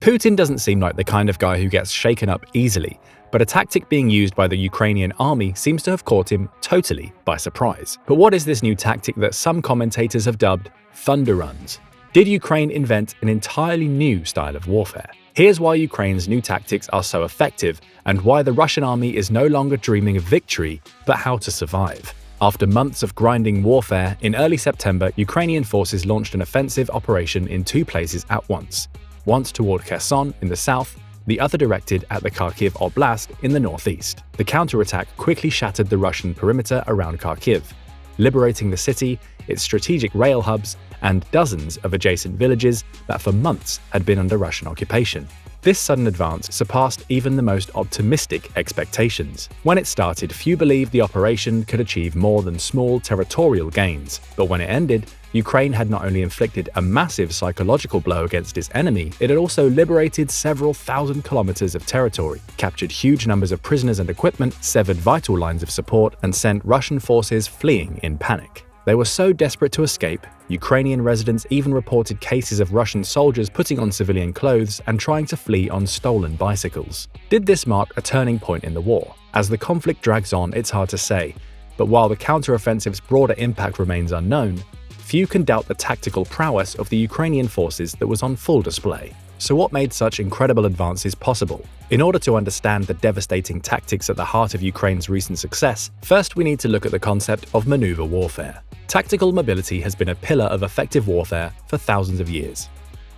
Putin doesn't seem like the kind of guy who gets shaken up easily, but a tactic being used by the Ukrainian army seems to have caught him totally by surprise. But what is this new tactic that some commentators have dubbed thunder runs? Did Ukraine invent an entirely new style of warfare? Here's why Ukraine's new tactics are so effective and why the Russian army is no longer dreaming of victory, but how to survive. After months of grinding warfare, in early September, Ukrainian forces launched an offensive operation in two places at once. Once toward Kherson in the south, the other directed at the Kharkiv Oblast in the northeast. The counterattack quickly shattered the Russian perimeter around Kharkiv, liberating the city, its strategic rail hubs, and dozens of adjacent villages that for months had been under Russian occupation. This sudden advance surpassed even the most optimistic expectations. When it started, few believed the operation could achieve more than small territorial gains. But when it ended, Ukraine had not only inflicted a massive psychological blow against its enemy, it had also liberated several thousand kilometers of territory, captured huge numbers of prisoners and equipment, severed vital lines of support, and sent Russian forces fleeing in panic. They were so desperate to escape, Ukrainian residents even reported cases of Russian soldiers putting on civilian clothes and trying to flee on stolen bicycles. Did this mark a turning point in the war? As the conflict drags on, it's hard to say, but while the counteroffensive's broader impact remains unknown, few can doubt the tactical prowess of the Ukrainian forces that was on full display. So what made such incredible advances possible? In order to understand the devastating tactics at the heart of Ukraine's recent success, first we need to look at the concept of maneuver warfare. Tactical mobility has been a pillar of effective warfare for thousands of years.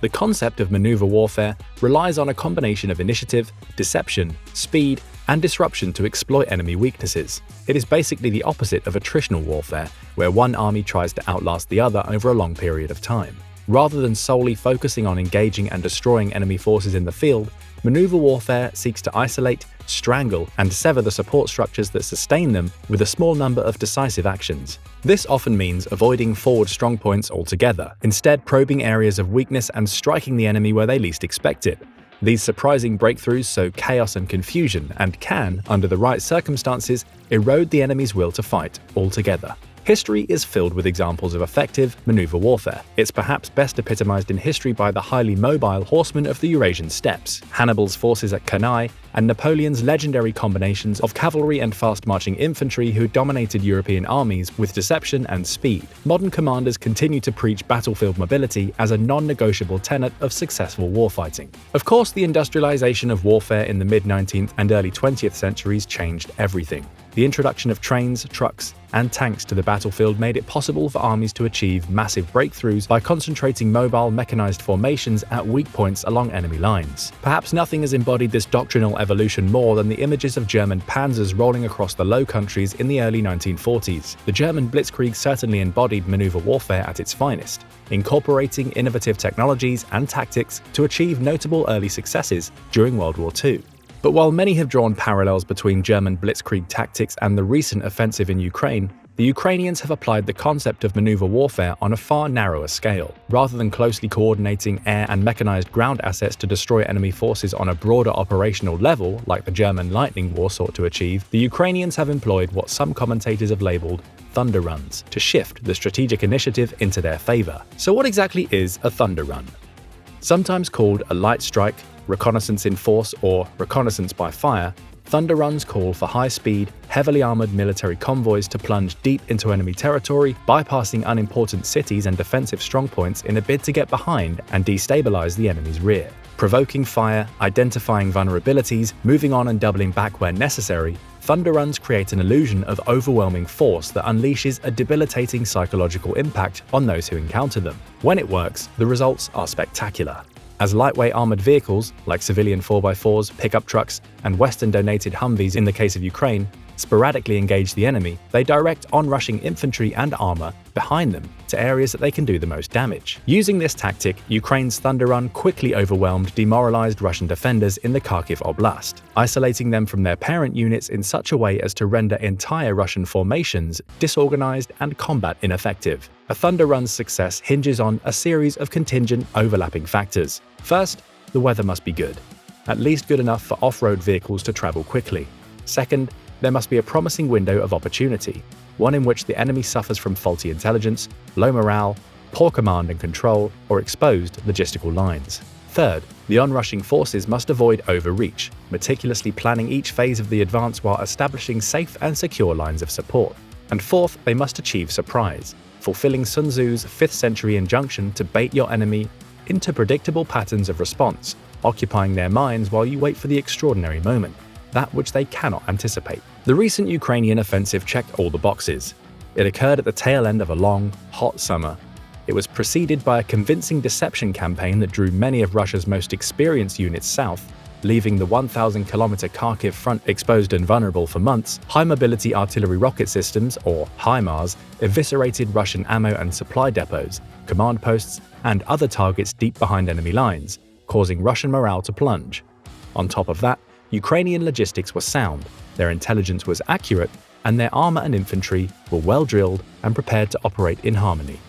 The concept of maneuver warfare relies on a combination of initiative, deception, speed, and disruption to exploit enemy weaknesses. It is basically the opposite of attritional warfare, where one army tries to outlast the other over a long period of time. Rather than solely focusing on engaging and destroying enemy forces in the field, maneuver warfare seeks to isolate, strangle, and sever the support structures that sustain them with a small number of decisive actions. This often means avoiding forward strongpoints altogether, instead probing areas of weakness and striking the enemy where they least expect it. These surprising breakthroughs sow chaos and confusion and can, under the right circumstances, erode the enemy's will to fight altogether. History is filled with examples of effective maneuver warfare. It's perhaps best epitomized in history by the highly mobile horsemen of the Eurasian steppes, Hannibal's forces at Cannae, and Napoleon's legendary combinations of cavalry and fast-marching infantry who dominated European armies with deception and speed. Modern commanders continue to preach battlefield mobility as a non-negotiable tenet of successful warfighting. Of course, the industrialization of warfare in the mid-19th and early 20th centuries changed everything. The introduction of trains, trucks, and tanks to the battlefield made it possible for armies to achieve massive breakthroughs by concentrating mobile mechanized formations at weak points along enemy lines. Perhaps nothing has embodied this doctrinal evolution more than the images of German panzers rolling across the Low Countries in the early 1940s. The German Blitzkrieg certainly embodied maneuver warfare at its finest, incorporating innovative technologies and tactics to achieve notable early successes during World War II. But while many have drawn parallels between German Blitzkrieg tactics and the recent offensive in Ukraine, the Ukrainians have applied the concept of maneuver warfare on a far narrower scale. Rather than closely coordinating air and mechanized ground assets to destroy enemy forces on a broader operational level, like the German Lightning War sought to achieve, the Ukrainians have employed what some commentators have labeled thunder runs to shift the strategic initiative into their favor. So what exactly is a thunder run? Sometimes called a light strike, reconnaissance in force, or reconnaissance by fire, thunder runs call for high-speed, heavily armored military convoys to plunge deep into enemy territory, bypassing unimportant cities and defensive strongpoints in a bid to get behind and destabilize the enemy's rear. Provoking fire, identifying vulnerabilities, moving on and doubling back where necessary, thunder runs create an illusion of overwhelming force that unleashes a debilitating psychological impact on those who encounter them. When it works, the results are spectacular. As lightweight armored vehicles, like civilian 4x4s, pickup trucks, and Western-donated Humvees in the case of Ukraine, sporadically engage the enemy, they direct onrushing infantry and armor behind them to areas that they can do the most damage. Using this tactic, Ukraine's Thunder Run quickly overwhelmed demoralized Russian defenders in the Kharkiv Oblast, isolating them from their parent units in such a way as to render entire Russian formations disorganized and combat ineffective. A Thunder Run's success hinges on a series of contingent overlapping factors. First, the weather must be good, at least good enough for off-road vehicles to travel quickly. Second, there must be a promising window of opportunity, one in which the enemy suffers from faulty intelligence, low morale, poor command and control, or exposed logistical lines. Third, the onrushing forces must avoid overreach, meticulously planning each phase of the advance while establishing safe and secure lines of support. And fourth, they must achieve surprise, fulfilling Sun Tzu's 5th century injunction to bait your enemy into predictable patterns of response, occupying their minds while you wait for the extraordinary moment, that which they cannot anticipate. The recent Ukrainian offensive checked all the boxes. It occurred at the tail end of a long, hot summer. It was preceded by a convincing deception campaign that drew many of Russia's most experienced units south, leaving the 1,000-kilometer Kharkiv front exposed and vulnerable for months. High-mobility artillery rocket systems, or HIMARS, eviscerated Russian ammo and supply depots, command posts, and other targets deep behind enemy lines, causing Russian morale to plunge. On top of that, Ukrainian logistics were sound, their intelligence was accurate, and their armor and infantry were well-drilled and prepared to operate in harmony.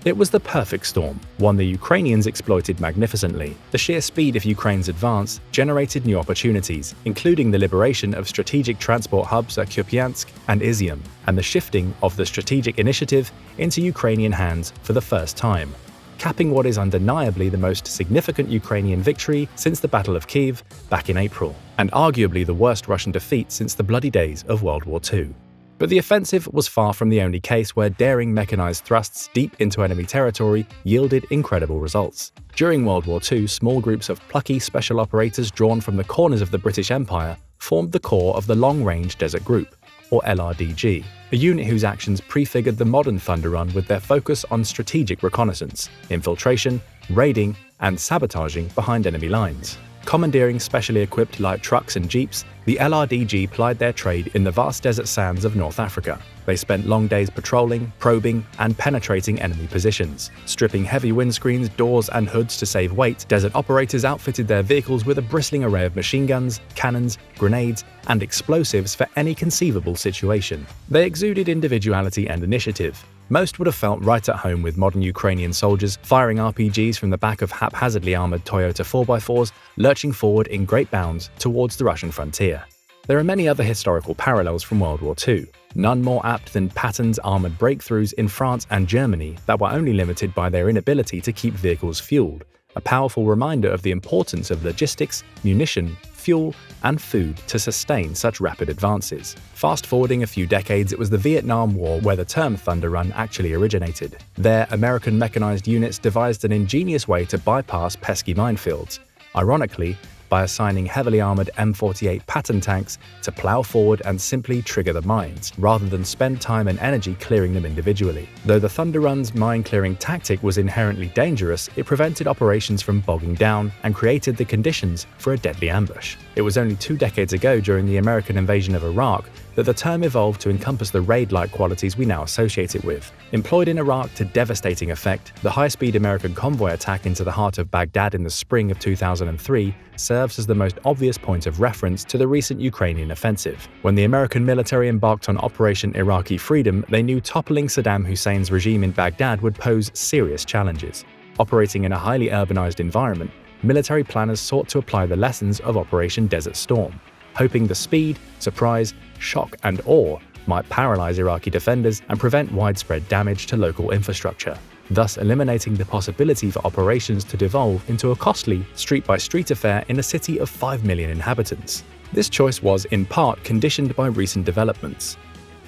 It was the perfect storm, one the Ukrainians exploited magnificently. The sheer speed of Ukraine's advance generated new opportunities, including the liberation of strategic transport hubs at Kupiansk and Izium, and the shifting of the strategic initiative into Ukrainian hands for the first time, capping what is undeniably the most significant Ukrainian victory since the Battle of Kiev back in April, and arguably the worst Russian defeat since the bloody days of World War II. But the offensive was far from the only case where daring mechanized thrusts deep into enemy territory yielded incredible results. During World War II, small groups of plucky special operators drawn from the corners of the British Empire formed the core of the Long Range Desert Group, or LRDG, a unit whose actions prefigured the modern Thunder Run with their focus on strategic reconnaissance, infiltration, raiding, and sabotaging behind enemy lines. Commandeering specially equipped light trucks and jeeps, the LRDG plied their trade in the vast desert sands of North Africa. They spent long days patrolling, probing, and penetrating enemy positions. Stripping heavy windscreens, doors, and hoods to save weight, desert operators outfitted their vehicles with a bristling array of machine guns, cannons, grenades, and explosives for any conceivable situation. They exuded individuality and initiative. Most would have felt right at home with modern Ukrainian soldiers firing RPGs from the back of haphazardly armored Toyota 4x4s, lurching forward in great bounds towards the Russian frontier. There are many other historical parallels from World War II, none more apt than Patton's armored breakthroughs in France and Germany that were only limited by their inability to keep vehicles fueled, a powerful reminder of the importance of logistics, munition, fuel, and food to sustain such rapid advances. Fast-forwarding a few decades, it was the Vietnam War where the term Thunder Run actually originated. There, American mechanized units devised an ingenious way to bypass pesky minefields. Ironically, by assigning heavily armored M48 Patton tanks to plow forward and simply trigger the mines, rather than spend time and energy clearing them individually. Though the Thunder Run's mine-clearing tactic was inherently dangerous, it prevented operations from bogging down and created the conditions for a deadly ambush. It was only 2 decades ago, during the American invasion of Iraq, that the term evolved to encompass the raid-like qualities we now associate it with. Employed in Iraq to devastating effect, the high-speed American convoy attack into the heart of Baghdad in the spring of 2003 serves as the most obvious point of reference to the recent Ukrainian offensive. When the American military embarked on Operation Iraqi Freedom, they knew toppling Saddam Hussein's regime in Baghdad would pose serious challenges. Operating in a highly urbanized environment, military planners sought to apply the lessons of Operation Desert Storm, hoping the speed, surprise, shock, and awe might paralyze Iraqi defenders and prevent widespread damage to local infrastructure, thus eliminating the possibility for operations to devolve into a costly street-by-street affair in a city of 5 million inhabitants. This choice was, in part, conditioned by recent developments.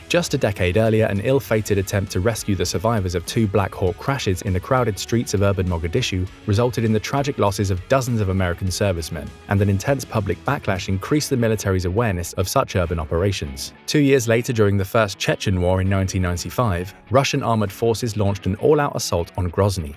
Just a decade earlier, an ill-fated attempt to rescue the survivors of 2 Black Hawk crashes in the crowded streets of urban Mogadishu resulted in the tragic losses of dozens of American servicemen, and an intense public backlash increased the military's awareness of such urban operations. 2 years later, during the First Chechen War in 1995, Russian armored forces launched an all-out assault on Grozny.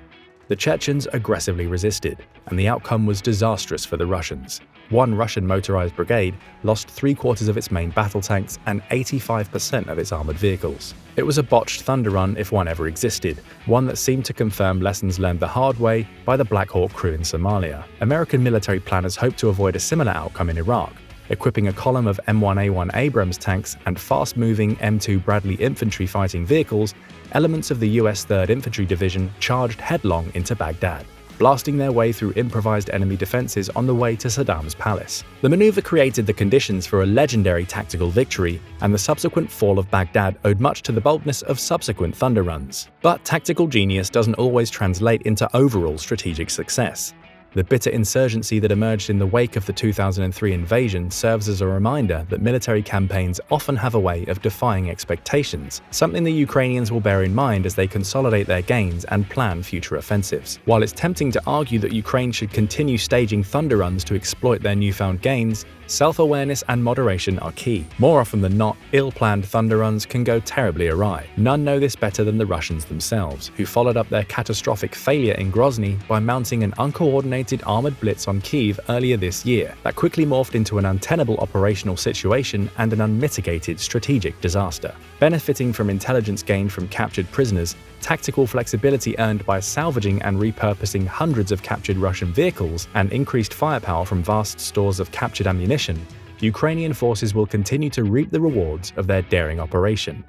The Chechens aggressively resisted, and the outcome was disastrous for the Russians. One Russian motorized brigade lost 3/4 of its main battle tanks and 85% of its armored vehicles. It was a botched Thunder Run if one ever existed, one that seemed to confirm lessons learned the hard way by the Black Hawk crew in Somalia. American military planners hoped to avoid a similar outcome in Iraq, equipping a column of M1A1 Abrams tanks and fast-moving M2 Bradley infantry fighting vehicles. Elements of the US 3rd Infantry Division charged headlong into Baghdad, blasting their way through improvised enemy defenses on the way to Saddam's palace. The maneuver created the conditions for a legendary tactical victory, and the subsequent fall of Baghdad owed much to the boldness of subsequent Thunder Runs. But tactical genius doesn't always translate into overall strategic success. The bitter insurgency that emerged in the wake of the 2003 invasion serves as a reminder that military campaigns often have a way of defying expectations, something the Ukrainians will bear in mind as they consolidate their gains and plan future offensives. While it's tempting to argue that Ukraine should continue staging thunder runs to exploit their newfound gains, self-awareness and moderation are key. More often than not, ill-planned thunder runs can go terribly awry. None know this better than the Russians themselves, who followed up their catastrophic failure in Grozny by mounting an uncoordinated armored blitz on Kyiv earlier this year that quickly morphed into an untenable operational situation and an unmitigated strategic disaster. Benefiting from intelligence gained from captured prisoners, tactical flexibility earned by salvaging and repurposing hundreds of captured Russian vehicles, and increased firepower from vast stores of captured ammunition, Ukrainian forces will continue to reap the rewards of their daring operation.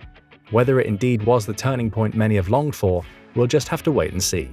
Whether it indeed was the turning point many have longed for, we'll just have to wait and see.